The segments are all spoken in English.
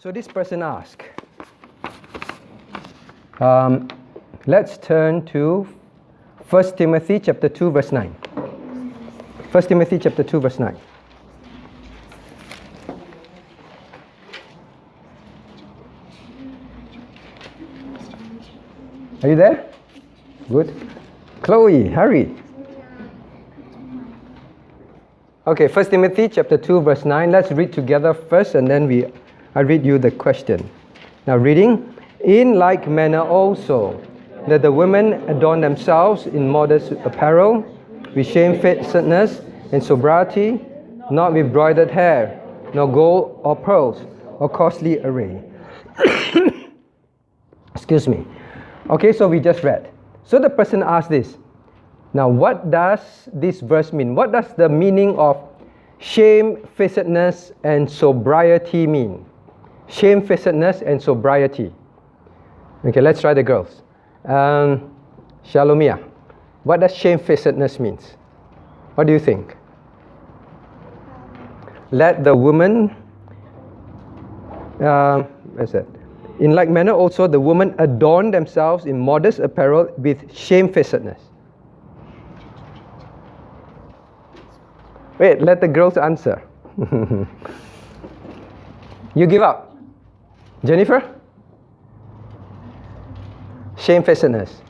So this person asked, let's turn to 1 Timothy chapter 2 verse 9. 1 Timothy chapter 2 verse 9. Are you there? Good. Chloe, hurry. Okay, 1 Timothy chapter 2 verse 9. Let's read together first and then I read you the question. Now reading. In like manner also, that the women adorn themselves in modest apparel, with shamefacedness and sobriety, not with broidered hair, nor gold or pearls, or costly array. Excuse me. Okay, so we just read. So the person asked this. Now, what does this verse mean? What does the meaning of shamefacedness and sobriety mean? Shamefacedness and sobriety. Okay, let's try the girls. Shalomia, what does shamefacedness mean? What do you think? Let the woman, where's that? In like manner also the women adorn themselves in modest apparel with shamefacedness. Wait, let the girls answer. You give up. Jennifer? Shamefacedness.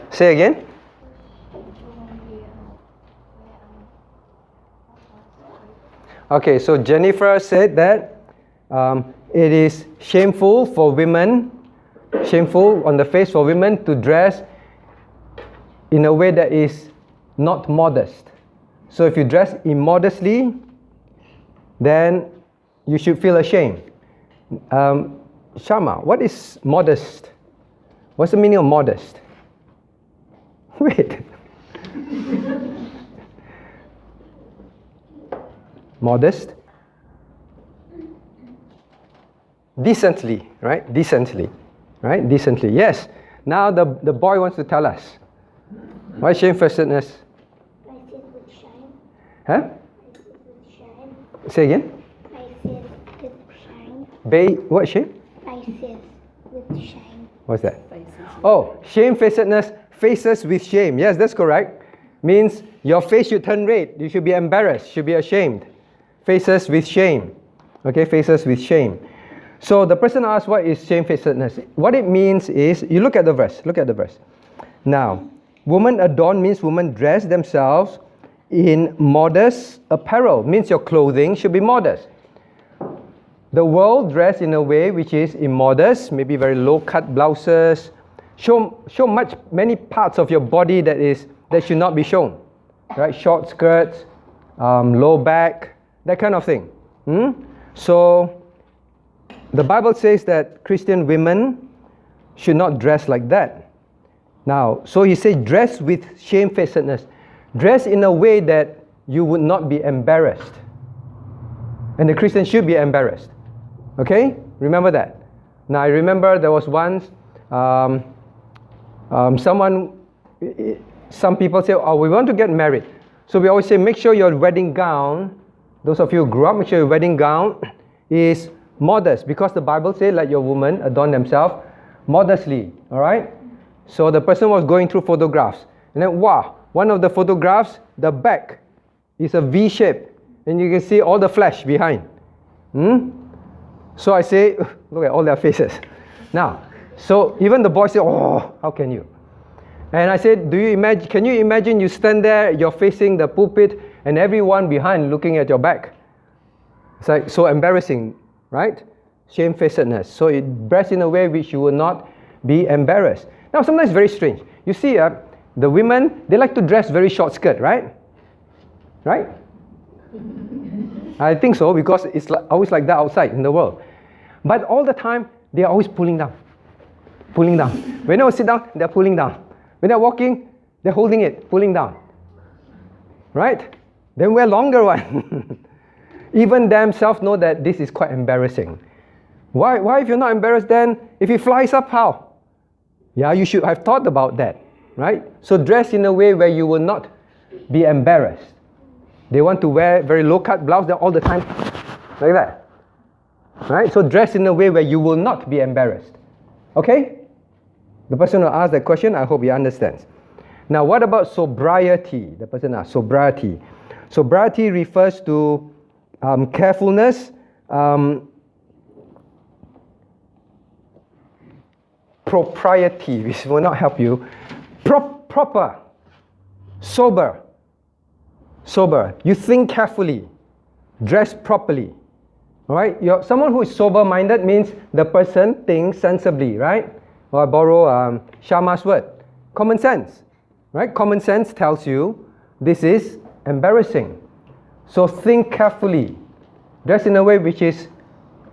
Say again. Okay, so Jennifer said that it is shameful for women, shameful on the face for women to dress in a way that is not modest. So if you dress immodestly, then you should feel ashamed. Shama, what is modest? What's the meaning of modest? Wait. Modest? Decently, right? Decently. Right? Decently. Yes. Now the boy wants to tell us. Why shamefacedness? I said with shame. Huh? I said with shame. Say again. I said with shame. What shame? I said with shame. What's that? Oh, shamefacedness, faces with shame. Yes, that's correct. Means your face should turn red. You should be embarrassed, should be ashamed. Faces with shame. Okay, faces with shame. So the person asked, what is shamefacedness? What it means is, you look at the verse. Look at the verse. Now, women adorn means women dress themselves in modest apparel. Means your clothing should be modest. The world dress in a way which is immodest, maybe very low-cut blouses, show many parts of your body that should not be shown, right? Short skirts, low back, that kind of thing. So the Bible says that Christian women should not dress like that. Now, so he says dress with shamefacedness. Dress in a way that you would not be embarrassed. And the Christian should be embarrassed. Okay? Remember that. Now, I remember there was once some people say, oh, we want to get married. So we always say, make sure your wedding gown, those of you who grew up, make sure your wedding gown is modest. Because the Bible says, let your women adorn themselves modestly. Alright? So the person was going through photographs. And then, wow, one of the photographs, the back is a V shape. And you can see all the flesh behind. So I say, look at all their faces. Now, so even the boy said, oh, how can you? And I said, can you imagine you stand there, you're facing the pulpit, and everyone behind looking at your back? It's like so embarrassing, right? Shamefacedness. So it dress in a way which you will not be embarrassed. Now, sometimes it's very strange. You see, the women, they like to dress very short skirt, right? Right? I think so, because it's always like that outside in the world. But all the time, they're always pulling down. Pulling down. When they sit down, they're pulling down. When they're walking, they're holding it, pulling down. Right? Then wear longer one. Even themselves know that this is quite embarrassing. Why if you're not embarrassed then? If it flies up, how? Yeah, you should have thought about that. Right? So dress in a way where you will not be embarrassed. They want to wear very low-cut blouse all the time, like that. Right? So dress in a way where you will not be embarrassed. Okay? The person who asked that question, I hope he understands. Now, what about sobriety? The person asked, sobriety. Sobriety refers to carefulness, propriety, which will not help you. Proper, sober. You think carefully, dress properly. All right? Someone who is sober-minded means the person thinks sensibly, right? Or I borrow Shama's word, common sense. Right? Common sense tells you this is embarrassing. So think carefully. Dress in a way which is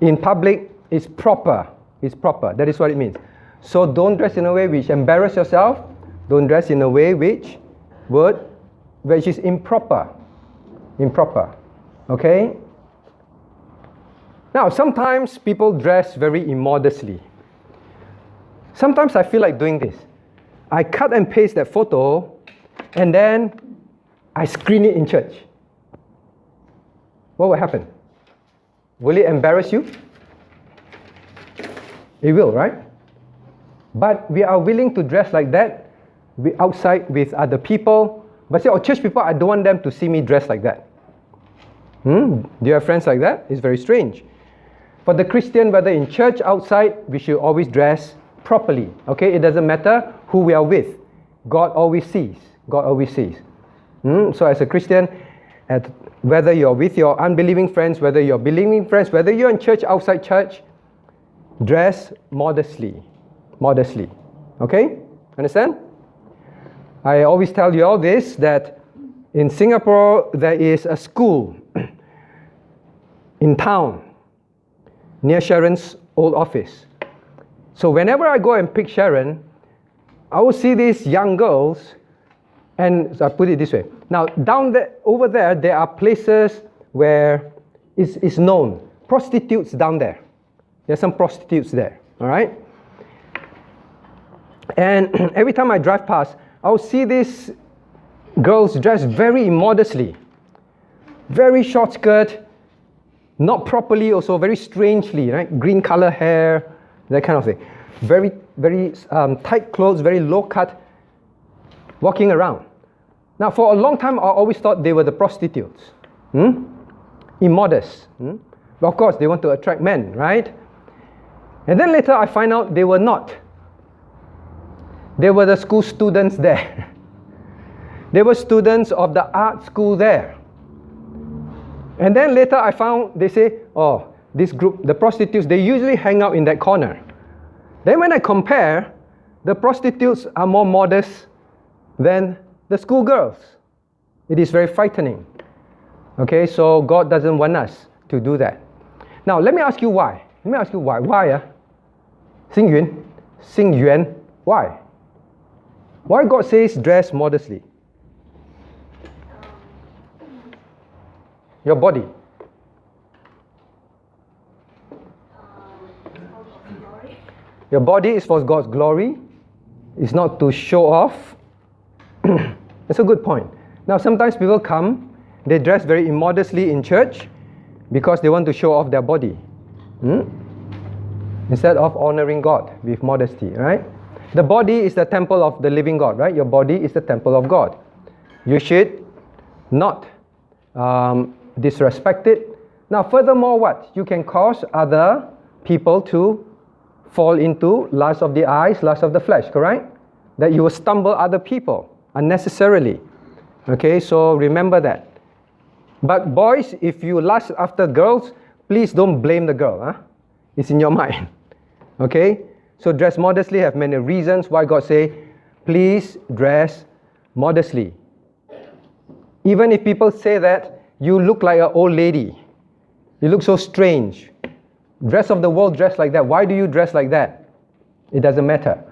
in public is proper. Is proper. That is what it means. So don't dress in a way which embarrass yourself. Don't dress in a way which is improper. Improper. Okay? Now, sometimes people dress very immodestly. Sometimes I feel like doing this. I cut and paste that photo and then I screen it in church. What will happen? Will it embarrass you? It will, right? But we are willing to dress like that outside with other people. But say, church people, I don't want them to see me dress like that. Do you have friends like that? It's very strange. For the Christian, whether in church, outside, we should always dress properly. Okay? It doesn't matter who we are with. God always sees. God always sees. So as a Christian, whether you're with your unbelieving friends, whether you're believing friends, whether you're in church, outside church, dress modestly. Modestly. Okay? Understand? I always tell you all this, that in Singapore, there is a school in town near Sharon's old office. So whenever I go and pick Sharon, I will see these young girls, and so I put it this way. Now, over there, there are places where it's known. Prostitutes down there. There's some prostitutes there, all right? And every time I drive past, I'll see these girls dressed very immodestly. Very short skirt, not properly also, very strangely, right? Green color hair, that kind of thing. Very, very tight clothes, very low cut, walking around. Now, for a long time, I always thought they were the prostitutes. Immodest. But of course, they want to attract men, right? And then later, I find out they were not. They were the school students there. They were students of the art school there. And then later I found, they say, this group, the prostitutes, they usually hang out in that corner. Then when I compare, the prostitutes are more modest than the schoolgirls. It is very frightening. Okay, so God doesn't want us to do that. Now, let me ask you why. Why? Xing Yuan, why? Why God says dress modestly? Your body. Your body is for God's glory. It's not to show off. That's a good point. Now, sometimes people come, they dress very immodestly in church because they want to show off their body. Instead of honoring God with modesty, right? The body is the temple of the living God, right? Your body is the temple of God. You should not disrespect it. Now, furthermore, what? You can cause other people to fall into lust of the eyes, lust of the flesh, correct? That you will stumble other people unnecessarily. Okay, so remember that. But boys, if you lust after girls, please don't blame the girl. It's in your mind. Okay? So dress modestly have many reasons why God say, please dress modestly. Even if people say that you look like an old lady, you look so strange. Dress of the world dress like that. Why do you dress like that? It doesn't matter.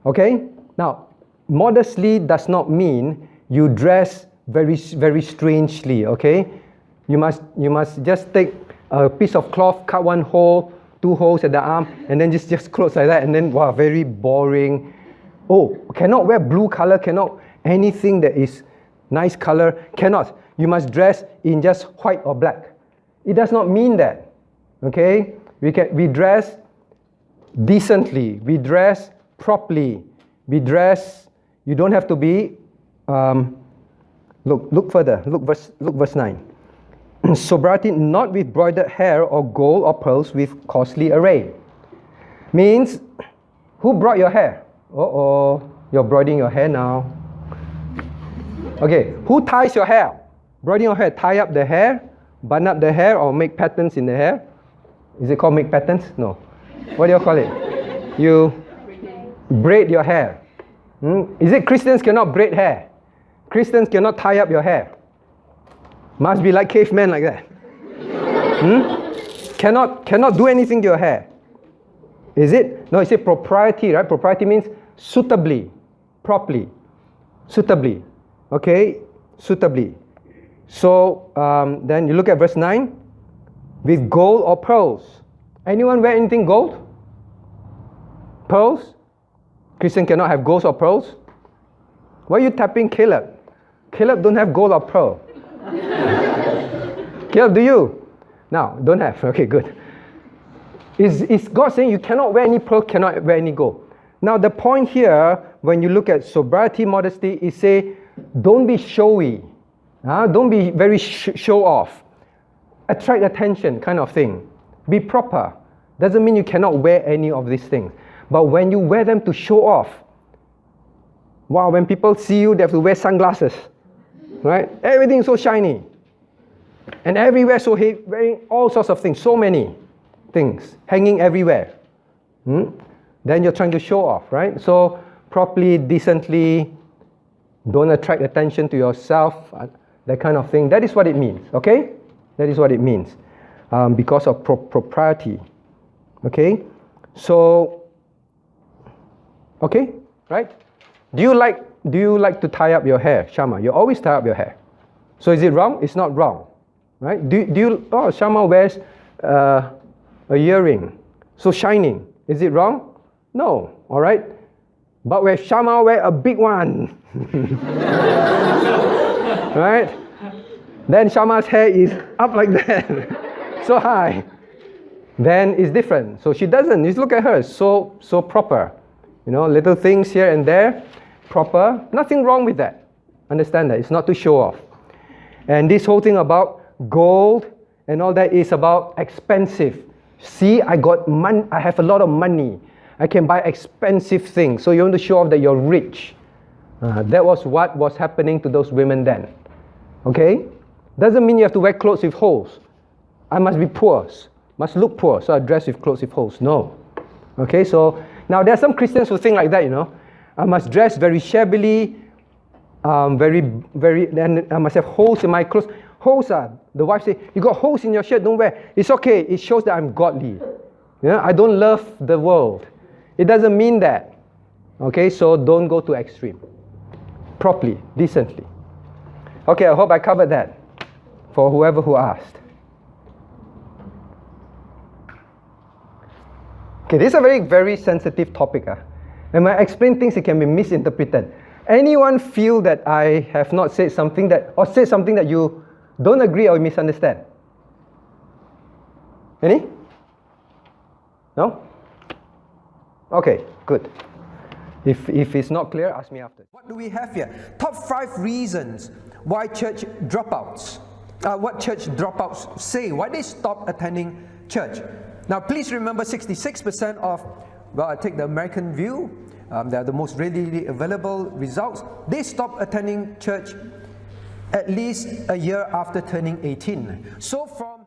Okay? Now, modestly does not mean you dress very, very strangely. Okay? You must just take a piece of cloth, cut one hole, 2 holes at the arm, and then just clothes like that, and then wow, very boring. Cannot wear blue color, cannot anything that is nice color. Cannot. You must dress in just white or black. It does not mean that. Okay? We dress decently. We dress properly. We dress. You don't have to be. Look further. Look verse 9. Sobriety not with broidered hair or gold or pearls with costly array. Means, who brought your hair? You're broiding your hair now. Okay, who ties your hair? Broiding your hair. Tie up the hair, bun up the hair, or make patterns in the hair. Is it called make patterns? No. What do you call it? You braid your hair. Is it Christians cannot braid hair? Christians cannot tie up your hair. Must be like cavemen like that. Cannot do anything to your hair. Is it? No, it's a propriety, right? Propriety means suitably, properly, suitably. Okay, suitably. So then you look at verse 9. With gold or pearls. Anyone wear anything gold? Pearls? Christian cannot have gold or pearls? Why are you tapping Caleb? Caleb don't have gold or pearl. Caleb, do you? No, don't have. Okay, good. Is God saying you cannot wear any pearl, cannot wear any gold? Now the point here, when you look at sobriety, modesty, is say, don't be showy. Don't be very show off. Attract attention kind of thing. Be proper. Doesn't mean you cannot wear any of these things. But when you wear them to show off, wow, when people see you, they have to wear sunglasses. Right? Everything is so shiny. And everywhere so wearing all sorts of things. So many things hanging everywhere. Then you're trying to show off, right? So properly, decently, don't attract attention to yourself, that kind of thing. That is what it means, okay? That is what it means. Because of propriety. Okay? So, okay? Right? Do you like to tie up your hair, Shama? You always tie up your hair. So is it wrong? It's not wrong. Right? Shama wears a earring. So shining. Is it wrong? No. Alright? But when Shama wear a big one, right? Then Shama's hair is up like that, so high. Then it's different. So she doesn't. Just look at her, so proper. You know, little things here and there, proper. Nothing wrong with that. Understand that? It's not to show off. And this whole thing about gold and all that is about expensive. See, I have a lot of money. I can buy expensive things. So you want to show off that you're rich. That was what was happening to those women then. Okay? Doesn't mean you have to wear clothes with holes. I must be poor. Must look poor. So I dress with clothes with holes. No. Okay, so now there are some Christians who think like that, you know. I must dress very shabbily, then I must have holes in my clothes. Holes the wife say, you got holes in your shirt, don't wear. It's okay, it shows that I'm godly. Yeah, I don't love the world. It doesn't mean that. Okay, so don't go to extreme. Properly, decently. Okay, I hope I covered that for whoever who asked. Okay, this is a very, very sensitive topic. And when I explain things, it can be misinterpreted. Anyone feel that I have not said something that you don't agree or misunderstand? Any? No? Okay, good. If it's not clear, ask me after. What do we have here? Top 5 reasons why church dropouts. What church dropouts say. Why they stop attending church. Now, please remember 66% of, well, I take the American view, they're the most readily available results. They stop attending church at least a year after turning 18. So from